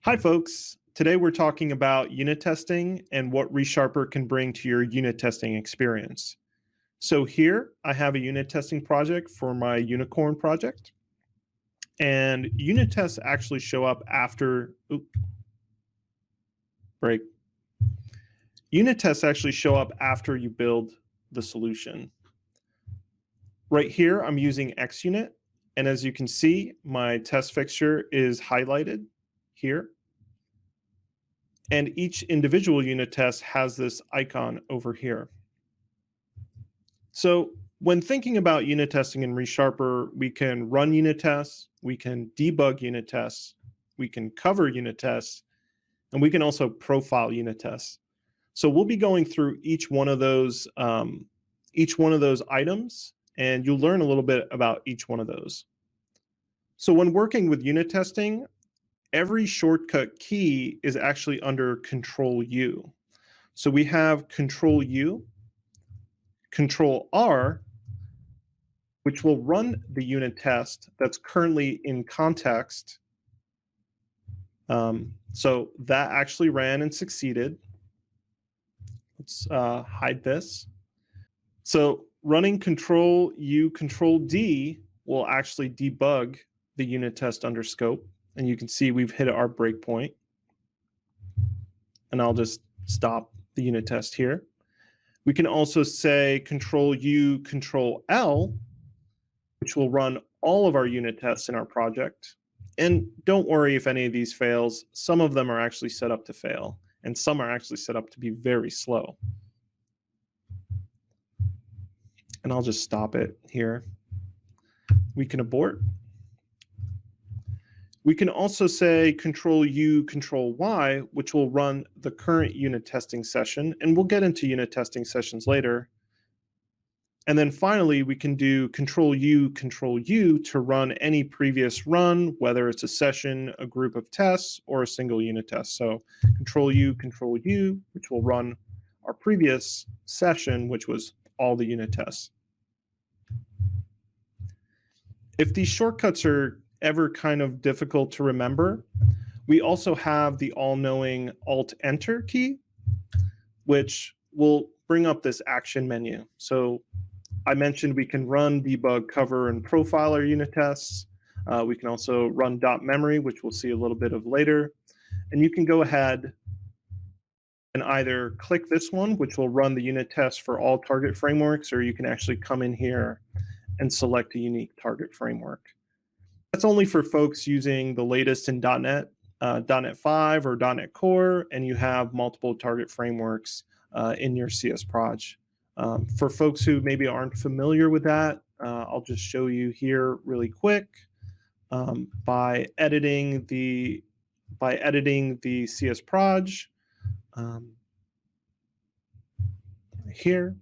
Hi, folks. Today we're talking about unit testing and what ReSharper can bring to your unit testing experience. So here I have a unit testing project for my unicorn project. And unit tests actually show up after, break. Unit tests actually show up after you build the solution. Right here, I'm using XUnit. And as you can see, my test fixture is highlighted here. And each individual unit test has this icon over here. So when thinking about unit testing in ReSharper, we can run unit tests, we can debug unit tests, we can cover unit tests, and we can also profile unit tests. So we'll be going through each one of those items, and you'll learn a little bit about each one of those. So when working with unit testing, every shortcut key is actually under Ctrl+U. So we have Ctrl+U, Ctrl+R, which will run the unit test that's currently in context. So that actually ran and succeeded. Let's hide this. So running Ctrl+U, Ctrl+D will actually debug the unit test under scope. And you can see we've hit our breakpoint. And I'll just stop the unit test here. We can also say Ctrl+U, Ctrl+L, which will run all of our unit tests in our project. And don't worry if any of these fails. Some of them are actually set up to fail, and some are actually set up to be very slow. And I'll just stop it here. We can abort. We can also say Ctrl+U, Ctrl+Y, which will run the current unit testing session, and we'll get into unit testing sessions later. And then finally, we can do Ctrl+U, Ctrl+U to run any previous run, whether it's a session, a group of tests, or a single unit test. So Ctrl+U, Ctrl+U, which will run our previous session, which was all the unit tests. If these shortcuts are ever kind of difficult to remember, we also have the all-knowing Alt-Enter key, which will bring up this action menu. So I mentioned we can run, debug, cover, and profile our unit tests. We can also run .memory, which we'll see a little bit of later. And you can go ahead and either click this one, which will run the unit test for all target frameworks, or you can actually come in here and select a unique target framework. That's only for folks using the latest in .NET, .NET 5 or .NET Core, and you have multiple target frameworks in your CS Proj. For folks who maybe aren't familiar with that, I'll just show you here really quick by editing the CS Proj here.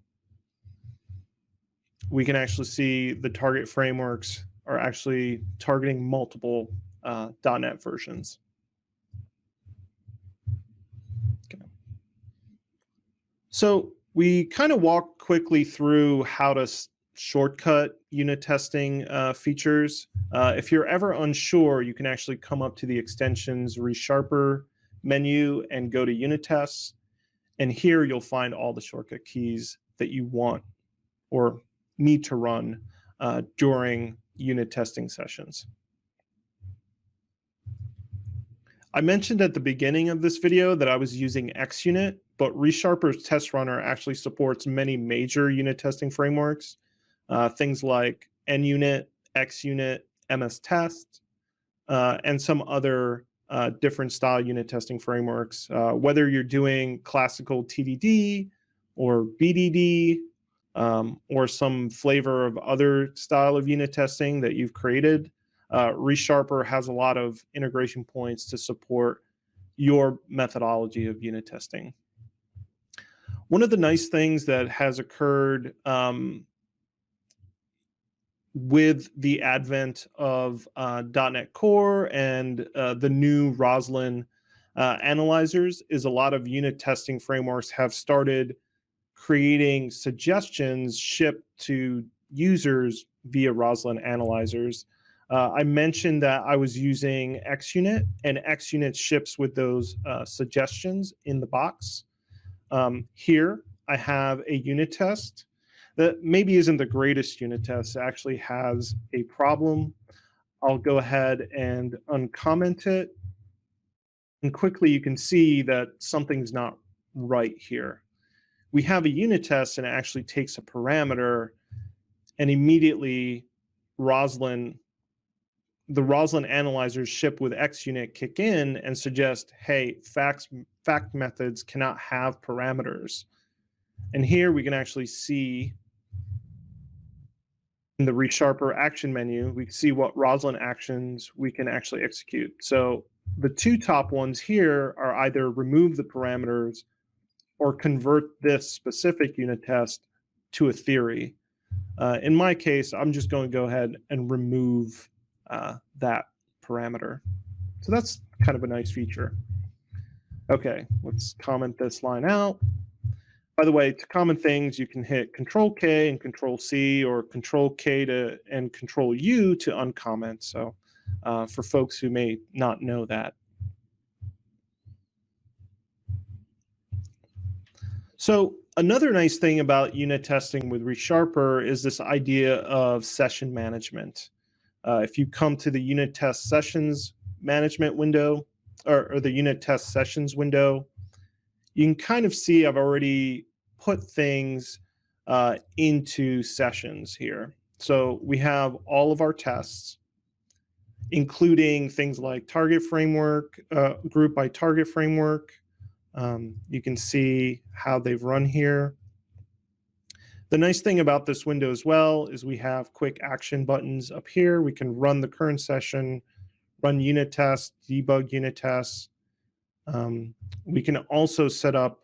We can actually see the target frameworks are actually targeting multiple .NET versions. Okay. So we kind of walk quickly through how to shortcut unit testing features. If you're ever unsure, you can actually come up to the extensions ReSharper menu and go to unit tests. And here you'll find all the shortcut keys that you want or need to run during unit testing sessions. I mentioned at the beginning of this video that I was using XUnit, but ReSharper's test runner actually supports many major unit testing frameworks, things like NUnit, XUnit, MS Test, and some other different style unit testing frameworks. Whether you're doing classical TDD or BDD, or some flavor of other style of unit testing that you've created, ReSharper has a lot of integration points to support your methodology of unit testing. One of the nice things that has occurred with the advent of .NET Core and the new Roslyn analyzers is a lot of unit testing frameworks have started creating suggestions shipped to users via Roslyn analyzers. I mentioned that I was using XUnit, and XUnit ships with those suggestions in the box. Here, I have a unit test that maybe isn't the greatest unit test. It actually has a problem. I'll go ahead and uncomment it. And quickly, you can see that something's not right here. We have a unit test, and it actually takes a parameter, and immediately Roslyn, the Roslyn analyzers ship with XUnit kick in and suggest, hey, fact methods cannot have parameters. And here we can actually see in the ReSharper action menu, we can see what Roslyn actions we can actually execute. So the two top ones here are either remove the parameters or convert this specific unit test to a theory. In my case, I'm just going to go ahead and remove that parameter. So that's kind of a nice feature. Okay, let's comment this line out. By the way, to comment things, you can hit Ctrl+K and Ctrl+C, or Ctrl+K and Ctrl+U to uncomment. So for folks who may not know that. So another nice thing about unit testing with ReSharper is this idea of session management. If you come to the unit test sessions management window, or the unit test sessions window, you can kind of see I've already put things into sessions here. So we have all of our tests, including things like target framework, group by target framework. You can see how they've run here. The nice thing about this window as well is we have quick action buttons up here. We can run the current session, run unit tests, debug unit tests. We can also set up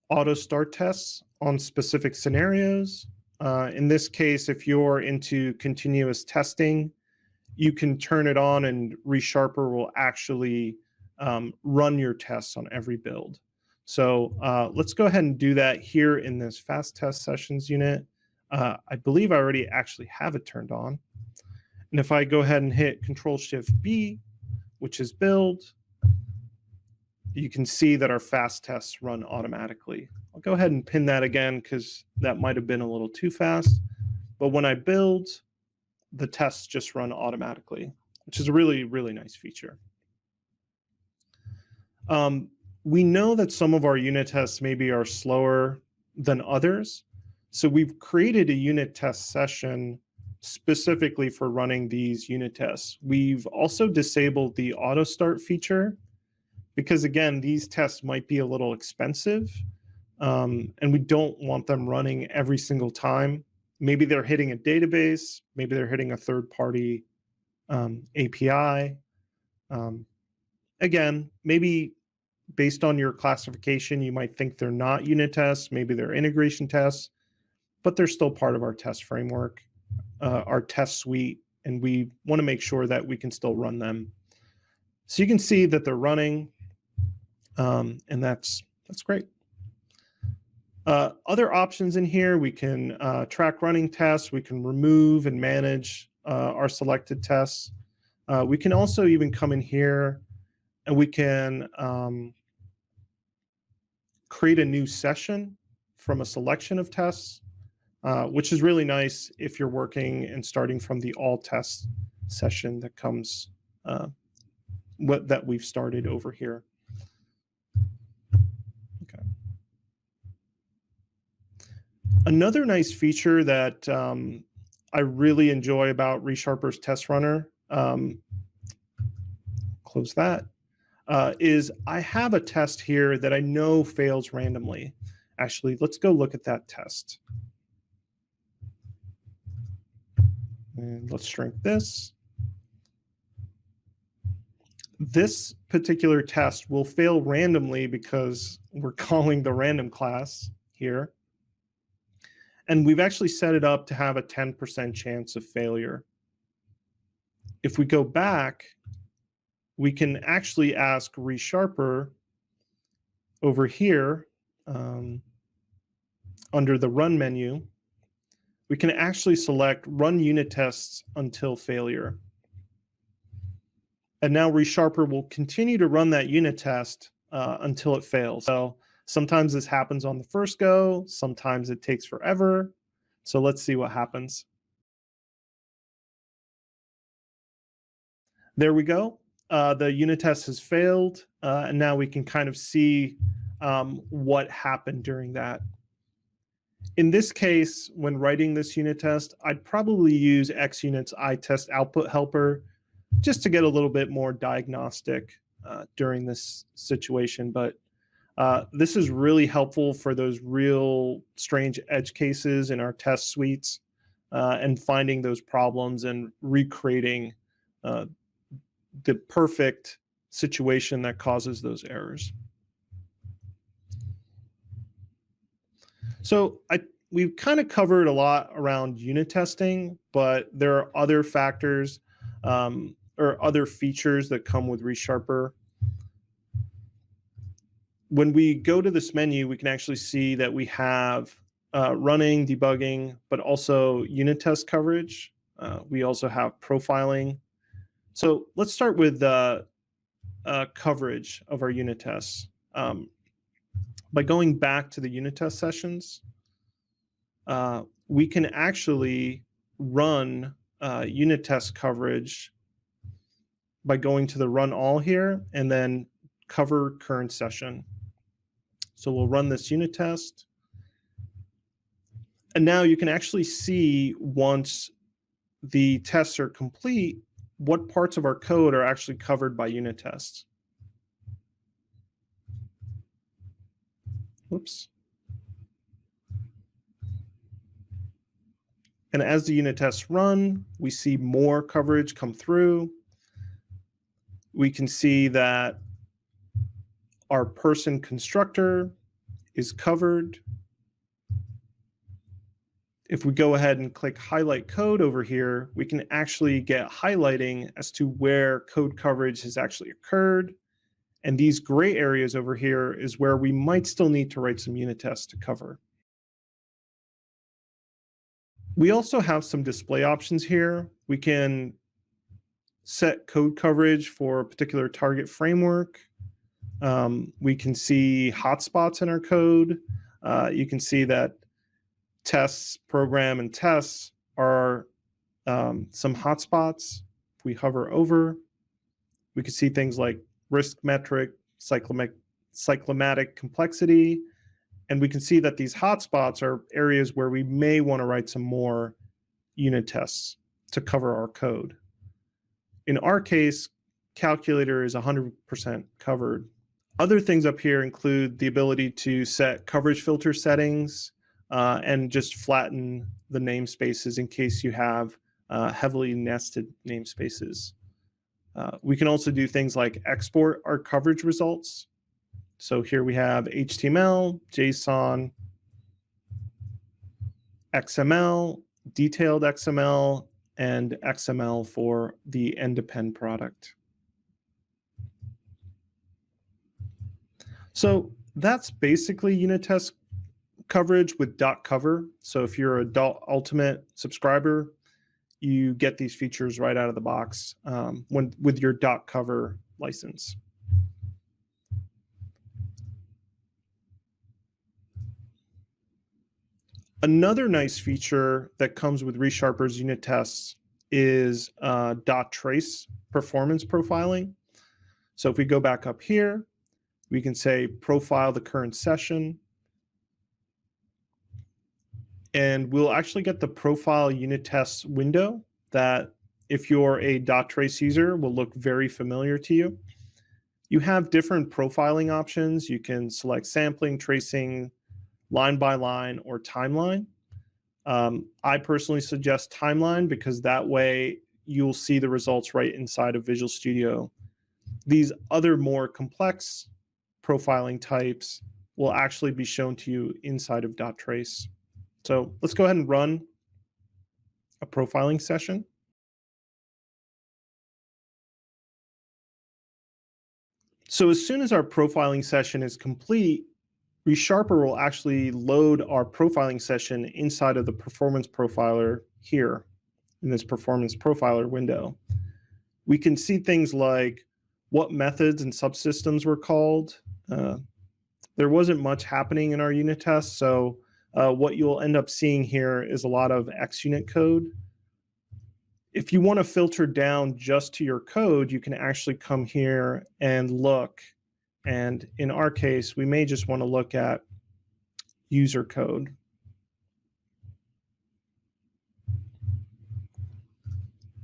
auto start tests on specific scenarios. In this case, if you're into continuous testing, you can turn it on and ReSharper will actually run your tests on every build. So let's go ahead and do that here in this fast test sessions unit. I believe I already actually have it turned on. And if I go ahead and hit Ctrl+Shift+B, which is build, you can see that our fast tests run automatically. I'll go ahead and pin that again because that might have been a little too fast. But when I build, the tests just run automatically, which is a really, really nice feature. We know that some of our unit tests maybe are slower than others. So we've created a unit test session specifically for running these unit tests. We've also disabled the auto start feature because, again, these tests might be a little expensive and we don't want them running every single time. Maybe they're hitting a database, maybe they're hitting a third-party API. Again, maybe based on your classification, you might think they're not unit tests, maybe they're integration tests, but they're still part of our test framework, our test suite, and we want to make sure that we can still run them. So you can see that they're running, and that's great. Other options in here, we can track running tests, we can remove and manage our selected tests. We can also even come in here and we can create a new session from a selection of tests, which is really nice if you're working and starting from the all tests session that comes, that we've started over here. Okay. Another nice feature that I really enjoy about ReSharper's test runner, close that, is I have a test here that I know fails randomly. Actually, let's go look at that test. And let's shrink this. This particular test will fail randomly because we're calling the random class here. And we've actually set it up to have a 10% chance of failure. If we go back, we can actually ask ReSharper over here under the run menu, we can actually select Run Unit Tests Until Failure. And now ReSharper will continue to run that unit test until it fails. So sometimes this happens on the first go, sometimes it takes forever. So let's see what happens. There we go. The unit test has failed, and now we can kind of see what happened during that. In this case, when writing this unit test, I'd probably use XUnit's iTest output helper just to get a little bit more diagnostic during this situation. But this is really helpful for those real strange edge cases in our test suites and finding those problems and recreating the perfect situation that causes those errors. So we've kind of covered a lot around unit testing, but there are other factors or other features that come with ReSharper. When we go to this menu, we can actually see that we have running, debugging, but also unit test coverage. We also have profiling. So let's start with coverage of our unit tests. By going back to the unit test sessions, we can actually run unit test coverage by going to the run all here and then cover current session. So we'll run this unit test. And now you can actually see once the tests are complete, what parts of our code are actually covered by unit tests. Whoops. And as the unit tests run, we see more coverage come through. We can see that our person constructor is covered. If we go ahead and click highlight code over here, we can actually get highlighting as to where code coverage has actually occurred. And these gray areas over here is where we might still need to write some unit tests to cover. We also have some display options here. We can set code coverage for a particular target framework. We can see hotspots in our code. You can see that tests, program, and tests are some hotspots. If we hover over, we can see things like risk metric, cyclomatic complexity, and we can see that these hotspots are areas where we may want to write some more unit tests to cover our code. In our case, calculator is 100% covered. Other things up here include the ability to set coverage filter settings and just flatten the namespaces in case you have heavily nested namespaces. We can also do things like export our coverage results. So here we have HTML, JSON, XML, detailed XML, and XML for the end-to-end product. So that's basically unit test coverage with dotCover. So if you're a dotUltimate subscriber, you get these features right out of the box with your dotCover license. Another nice feature that comes with ReSharper's unit tests is .trace performance profiling. So if we go back up here, we can say profile the current session. And we'll actually get the profile unit tests window that, if you're a .trace user, will look very familiar to you. You have different profiling options. You can select sampling, tracing, line by line, or timeline. I personally suggest timeline because that way you'll see the results right inside of Visual Studio. These other more complex profiling types will actually be shown to you inside of .trace. So let's go ahead and run a profiling session. So as soon as our profiling session is complete, ReSharper will actually load our profiling session inside of the performance profiler here in this performance profiler window. We can see things like what methods and subsystems were called. There wasn't much happening in our unit test, so what you'll end up seeing here is a lot of XUnit code. If you want to filter down just to your code, you can actually come here and look. And in our case, we may just want to look at user code.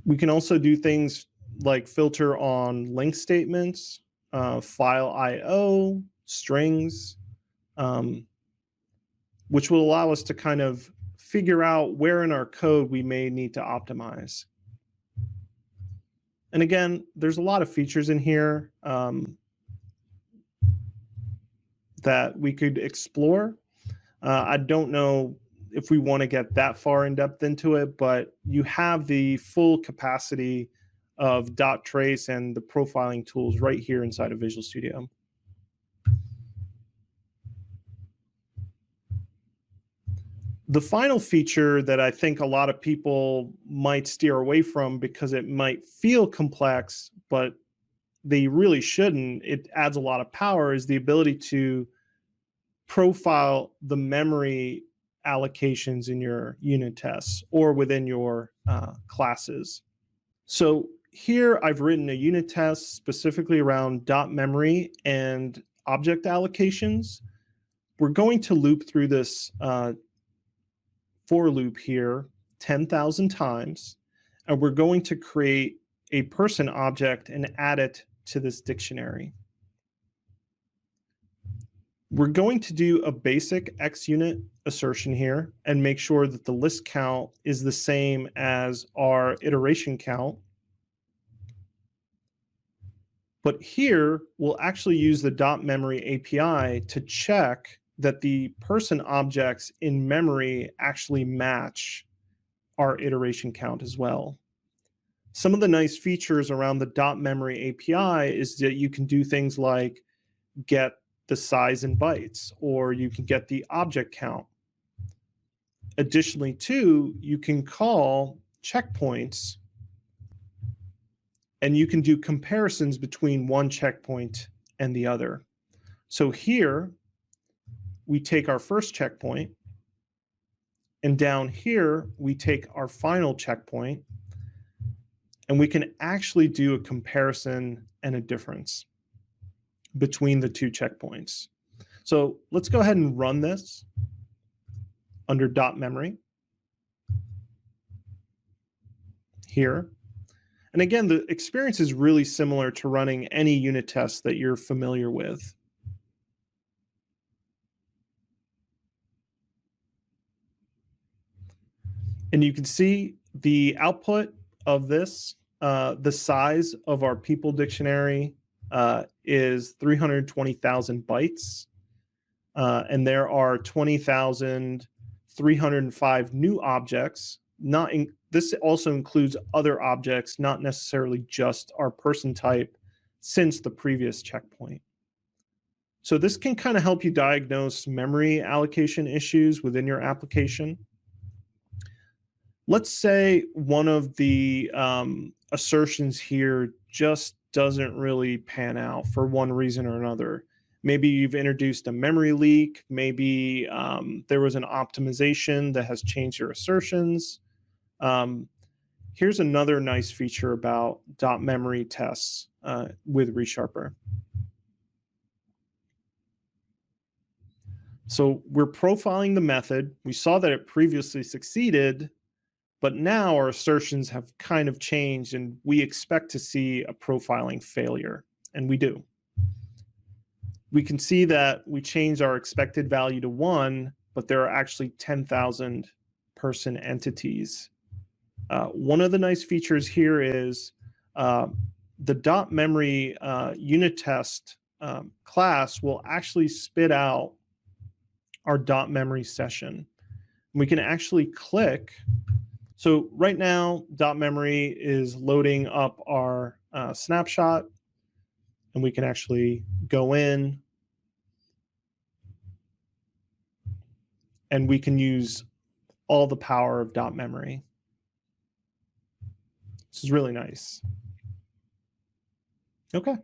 We can also do things like filter on link statements, file IO, strings, which will allow us to kind of figure out where in our code we may need to optimize. And again, there's a lot of features in here that we could explore. I don't know if we want to get that far in depth into it, but you have the full capacity of .trace and the profiling tools right here inside of Visual Studio. The final feature that I think a lot of people might steer away from because it might feel complex, but they really shouldn't, it adds a lot of power, is the ability to profile the memory allocations in your unit tests or within your classes. So here I've written a unit test specifically around .memory and object allocations. We're going to loop through this for loop here 10,000 times, and we're going to create a person object and add it to this dictionary. We're going to do a basic XUnit assertion here and make sure that the list count is the same as our iteration count. But here, we'll actually use the .memory API to check that the person objects in memory actually match our iteration count as well. Some of the nice features around the .memory API is that you can do things like get the size in bytes, or you can get the object count. Additionally, too, you can call checkpoints, and you can do comparisons between one checkpoint and the other. So here, we take our first checkpoint, and down here, we take our final checkpoint, and we can actually do a comparison and a difference between the two checkpoints. So let's go ahead and run this under .memory here. And again, the experience is really similar to running any unit test that you're familiar with. And you can see the output of this, the size of our people dictionary is 320,000 bytes. And there are 20,305 new objects. This also includes other objects, not necessarily just our person type, since the previous checkpoint. So this can kind of help you diagnose memory allocation issues within your application. Let's say one of the assertions here just doesn't really pan out for one reason or another. Maybe you've introduced a memory leak. Maybe there was an optimization that has changed your assertions. Here's another nice feature about .memory tests with ReSharper. So we're profiling the method. We saw that it previously succeeded, but now our assertions have kind of changed and we expect to see a profiling failure, and we do. We can see that we changed our expected value to 1, but there are actually 10,000 person entities. One of the nice features here is the .memory unit test class will actually spit out our .memory session. We can actually click. So right now, .memory is loading up our snapshot, and we can actually go in and we can use all the power of dot memory. This is really nice. Okay.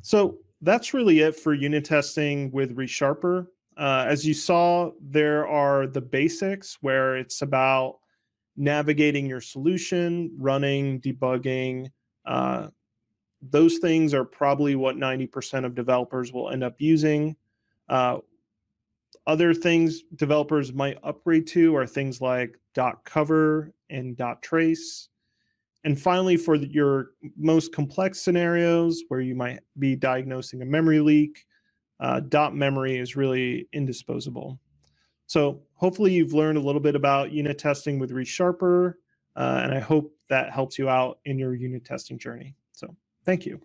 So that's really it for unit testing with ReSharper. As you saw, there are the basics where it's about navigating your solution, running, debugging. Those things are probably what 90% of developers will end up using. Other things developers might upgrade to are things like dotCover and dotTrace. And finally, for your most complex scenarios where you might be diagnosing a memory leak, dot memory is really indisposable. So hopefully you've learned a little bit about unit testing with ReSharper, and I hope that helps you out in your unit testing journey. So thank you.